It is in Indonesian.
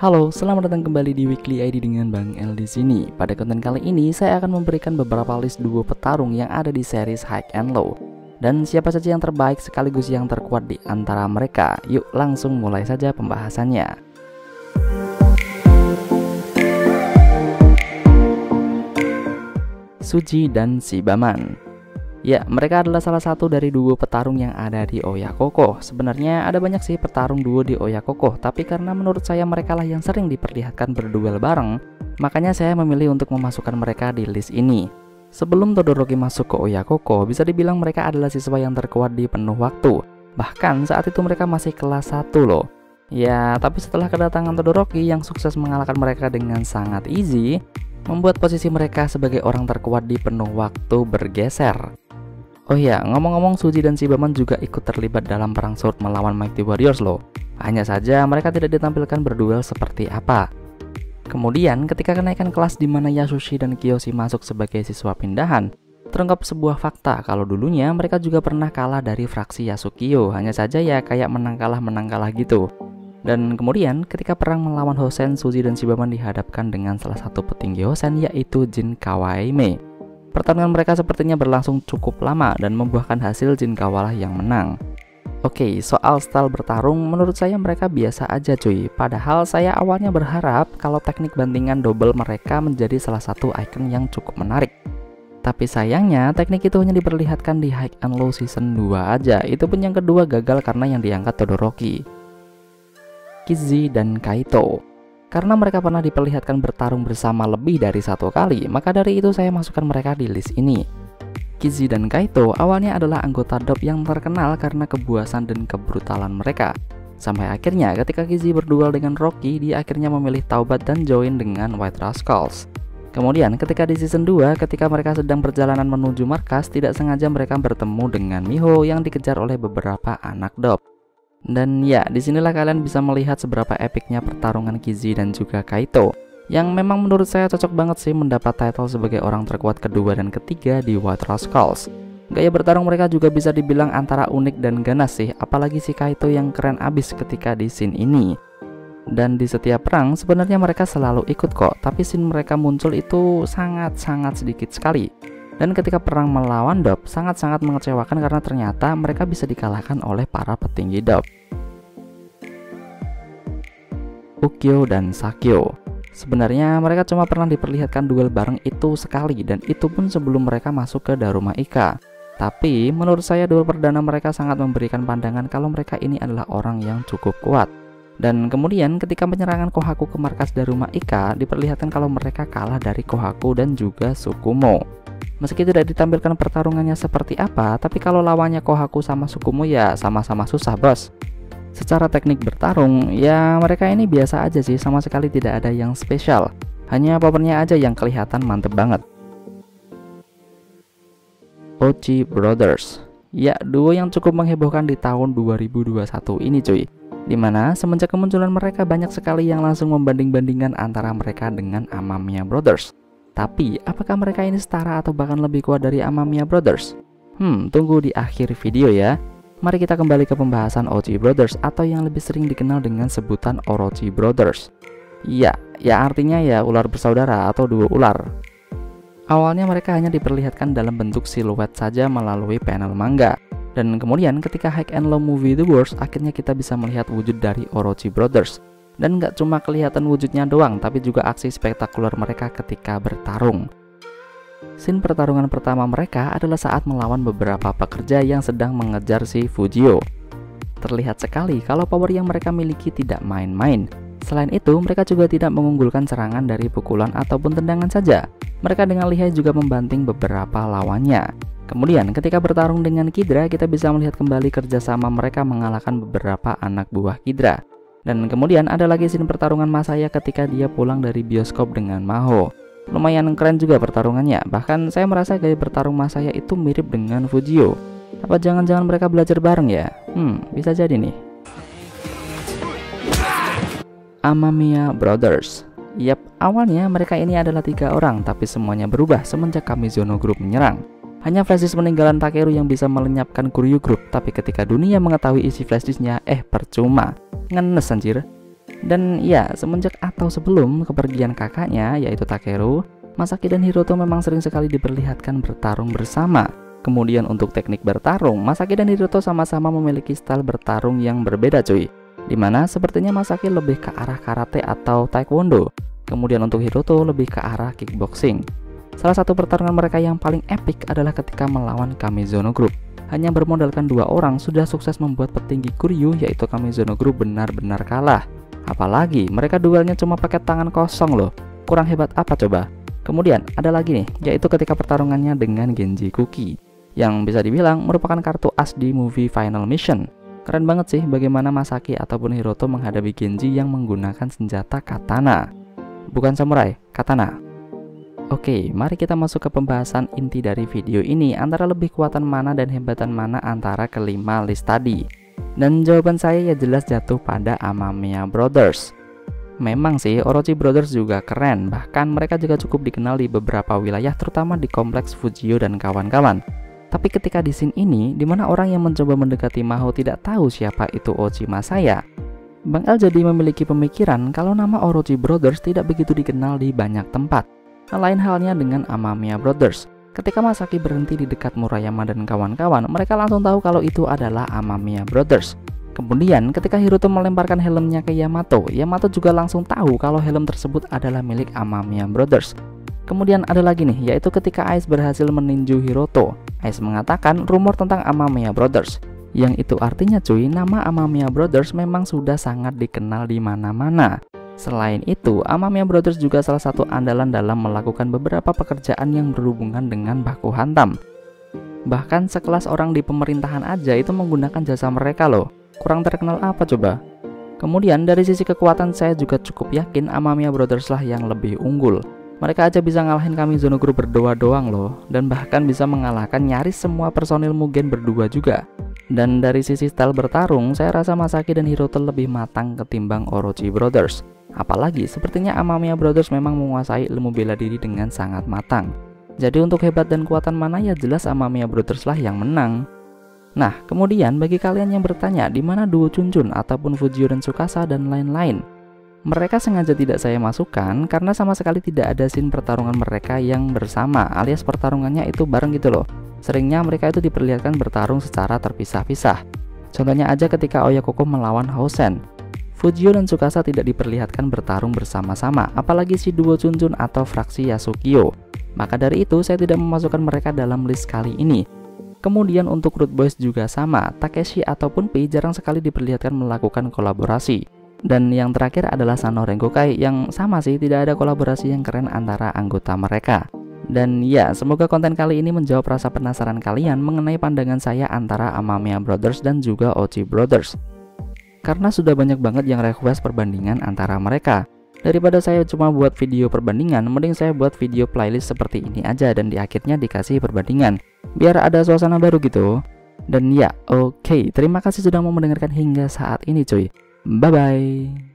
Halo, selamat datang kembali di Weekly ID dengan Bang L di sini. Pada konten kali ini, saya akan memberikan beberapa list duo petarung yang ada di series High and Low. Dan siapa saja yang terbaik sekaligus yang terkuat di antara mereka. Yuk langsung mulai saja pembahasannya. Suji dan Shibaman. Ya, mereka adalah salah satu dari duo petarung yang ada di Oyakoko. Sebenarnya ada banyak sih petarung duo di Oyakoko, tapi karena menurut saya mereka lah yang sering diperlihatkan berduel bareng, makanya saya memilih untuk memasukkan mereka di list ini. Sebelum Todoroki masuk ke Oyakoko, bisa dibilang mereka adalah siswa yang terkuat di penuh waktu. Bahkan saat itu mereka masih kelas 1 loh. Ya, tapi setelah kedatangan Todoroki yang sukses mengalahkan mereka dengan sangat easy, membuat posisi mereka sebagai orang terkuat di penuh waktu bergeser. Oh ya, ngomong-ngomong, Suji dan Shibaman juga ikut terlibat dalam perang sword melawan Mighty Warriors loh. Hanya saja mereka tidak ditampilkan berduel seperti apa. Kemudian ketika kenaikan kelas di mana Yasushi dan Kiyoshi masuk sebagai siswa pindahan, terungkap sebuah fakta kalau dulunya mereka juga pernah kalah dari fraksi Yasukyo. Hanya saja ya kayak menang kalah gitu. Dan kemudian ketika perang melawan Hosen, Suji dan Shibaman dihadapkan dengan salah satu petinggi Hosen, yaitu Jin Kawaime. Pertarungan mereka sepertinya berlangsung cukup lama dan membuahkan hasil Jin Kawalah yang menang. Oke, soal style bertarung menurut saya mereka biasa aja cuy. Padahal saya awalnya berharap kalau teknik bantingan double mereka menjadi salah satu icon yang cukup menarik. Tapi sayangnya teknik itu hanya diperlihatkan di High and Low season 2 aja. Itu pun yang kedua gagal karena yang diangkat Todoroki. Kizzy dan Kaito. Karena mereka pernah diperlihatkan bertarung bersama lebih dari satu kali, maka dari itu saya masukkan mereka di list ini. Kizzy dan Kaito awalnya adalah anggota DOP yang terkenal karena kebuasan dan kebrutalan mereka. Sampai akhirnya ketika Kizzy berduel dengan Rocky, dia akhirnya memilih taubat dan join dengan White Rascals. Kemudian ketika di season 2, ketika mereka sedang perjalanan menuju markas, tidak sengaja mereka bertemu dengan Miho yang dikejar oleh beberapa anak DOP. Dan ya, disinilah kalian bisa melihat seberapa epicnya pertarungan Kizzy dan juga Kaito, yang memang menurut saya cocok banget sih mendapat title sebagai orang terkuat kedua dan ketiga di White Rascals. Gaya bertarung mereka juga bisa dibilang antara unik dan ganas sih, apalagi si Kaito yang keren abis ketika di scene ini. Dan di setiap perang sebenarnya mereka selalu ikut kok, tapi scene mereka muncul itu sangat-sangat sedikit sekali. Dan ketika perang melawan DOP sangat-sangat mengecewakan karena ternyata mereka bisa dikalahkan oleh para petinggi DOP. Ukyo dan Sakyo. Sebenarnya mereka cuma pernah diperlihatkan duel bareng itu sekali, dan itu pun sebelum mereka masuk ke Daruma Ika. Tapi menurut saya duel perdana mereka sangat memberikan pandangan kalau mereka ini adalah orang yang cukup kuat. Dan kemudian ketika penyerangan Kohaku ke markas Daruma Ika, diperlihatkan kalau mereka kalah dari Kohaku dan juga Tsukumo. Meski tidak ditampilkan pertarungannya seperti apa, tapi kalau lawannya Kohaku sama Tsukumo ya sama-sama susah bos. Secara teknik bertarung, ya mereka ini biasa aja sih, sama sekali tidak ada yang spesial. Hanya powernya aja yang kelihatan mantep banget. Ochi Brothers. Ya, duo yang cukup menghebohkan di tahun 2021 ini cuy. Dimana semenjak kemunculan mereka banyak sekali yang langsung membanding-bandingkan antara mereka dengan Amamiya Brothers. Tapi, apakah mereka ini setara atau bahkan lebih kuat dari Amamiya Brothers? Tunggu di akhir video ya. Mari kita kembali ke pembahasan Ochi Brothers atau yang lebih sering dikenal dengan sebutan Orochi Brothers. Ya artinya ya ular bersaudara atau duo ular. Awalnya mereka hanya diperlihatkan dalam bentuk siluet saja melalui panel manga. Dan kemudian ketika High and Low movie The Wars, akhirnya kita bisa melihat wujud dari Orochi Brothers. Dan nggak cuma kelihatan wujudnya doang, tapi juga aksi spektakuler mereka ketika bertarung. Scene pertarungan pertama mereka adalah saat melawan beberapa pekerja yang sedang mengejar si Fujio. Terlihat sekali kalau power yang mereka miliki tidak main-main. Selain itu, mereka juga tidak mengunggulkan serangan dari pukulan ataupun tendangan saja. Mereka dengan lihai juga membanting beberapa lawannya. Kemudian ketika bertarung dengan Kidra, kita bisa melihat kembali kerjasama mereka mengalahkan beberapa anak buah Kidra. Dan kemudian ada lagi scene pertarungan Masaya ketika dia pulang dari bioskop dengan Maho. Lumayan keren juga pertarungannya, bahkan saya merasa gaya bertarung Masaya itu mirip dengan Fujio. Apa jangan-jangan mereka belajar bareng ya? Bisa jadi nih. Amamiya Brothers. Yap, awalnya mereka ini adalah 3 orang, tapi semuanya berubah semenjak Kamizono Group menyerang. Hanya flashdisk peninggalan Takeru yang bisa melenyapkan Kuryu Group, tapi ketika dunia mengetahui isi flashdisknya, percuma. Ngenes anjir. Dan ya, semenjak atau sebelum kepergian kakaknya yaitu Takeru, Masaki dan Hiroto memang sering sekali diperlihatkan bertarung bersama. Kemudian untuk teknik bertarung, Masaki dan Hiroto sama-sama memiliki style bertarung yang berbeda cuy. Dimana sepertinya Masaki lebih ke arah karate atau taekwondo. Kemudian untuk Hiroto lebih ke arah kickboxing. Salah satu pertarungan mereka yang paling epik adalah ketika melawan Kamizono Group. Hanya bermodalkan 2 orang sudah sukses membuat petinggi Kuryu yaitu Kamizono Group benar-benar kalah. Apalagi mereka duelnya cuma pakai tangan kosong loh. Kurang hebat apa coba? Kemudian ada lagi nih, yaitu ketika pertarungannya dengan Genji Kuki, yang bisa dibilang merupakan kartu as di movie Final Mission. Keren banget sih bagaimana Masaki ataupun Hiroto menghadapi Genji yang menggunakan senjata katana. Bukan samurai, katana. Oke, mari kita masuk ke pembahasan inti dari video ini, antara lebih kuatan mana dan hebatan mana antara kelima list tadi. Dan jawaban saya ya jelas jatuh pada Amamiya Brothers. Memang sih Orochi Brothers juga keren, bahkan mereka juga cukup dikenal di beberapa wilayah terutama di kompleks Fujio dan kawan-kawan. Tapi ketika di scene ini, dimana orang yang mencoba mendekati Maho tidak tahu siapa itu Oji Masaya, Bang El jadi memiliki pemikiran kalau nama Orochi Brothers tidak begitu dikenal di banyak tempat. Lain halnya dengan Amamiya Brothers. Ketika Masaki berhenti di dekat Murayama dan kawan-kawan, mereka langsung tahu kalau itu adalah Amamiya Brothers. Kemudian ketika Hiroto melemparkan helmnya ke Yamato, Yamato juga langsung tahu kalau helm tersebut adalah milik Amamiya Brothers. Kemudian ada lagi nih, yaitu ketika Ice berhasil meninju Hiroto. Ice mengatakan rumor tentang Amamiya Brothers, yang itu artinya cuy, nama Amamiya Brothers memang sudah sangat dikenal di mana-mana. Selain itu, Amamiya Brothers juga salah satu andalan dalam melakukan beberapa pekerjaan yang berhubungan dengan baku hantam. Bahkan sekelas orang di pemerintahan aja itu menggunakan jasa mereka loh. Kurang terkenal apa coba? Kemudian dari sisi kekuatan saya juga cukup yakin Amamiya Brothers lah yang lebih unggul. Mereka aja bisa ngalahin Kamizono Group berdua doang loh, dan bahkan bisa mengalahkan nyaris semua personil Mugen berdua juga. Dan dari sisi style bertarung, saya rasa Masaki dan Hiroto lebih matang ketimbang Orochi Brothers. Apalagi sepertinya Amamiya Brothers memang menguasai ilmu bela diri dengan sangat matang. Jadi untuk hebat dan kuatan mana ya jelas Amamiya Brothers lah yang menang. Nah, kemudian bagi kalian yang bertanya di mana duo Chunjun ataupun Fujio dan Tsukasa dan lain-lain, mereka sengaja tidak saya masukkan karena sama sekali tidak ada scene pertarungan mereka yang bersama, alias pertarungannya itu bareng gitu loh. Seringnya mereka itu diperlihatkan bertarung secara terpisah-pisah. Contohnya aja ketika Oyakoko melawan Housen, Fujio dan Tsukasa tidak diperlihatkan bertarung bersama-sama, apalagi si duo Chunjun atau fraksi Yasukyo. Maka dari itu saya tidak memasukkan mereka dalam list kali ini. Kemudian untuk Root Boys juga sama, Takeshi ataupun Pi jarang sekali diperlihatkan melakukan kolaborasi. Dan yang terakhir adalah Sano Rengokai yang sama sih, tidak ada kolaborasi yang keren antara anggota mereka. Dan ya, semoga konten kali ini menjawab rasa penasaran kalian mengenai pandangan saya antara Amamiya Brothers dan juga Ochi Brothers. Karena sudah banyak banget yang request perbandingan antara mereka. Daripada saya cuma buat video perbandingan, mending saya buat video playlist seperti ini aja dan di akhirnya dikasih perbandingan, biar ada suasana baru gitu. Dan ya, oke, terima kasih sudah mau mendengarkan hingga saat ini cuy. Bye bye.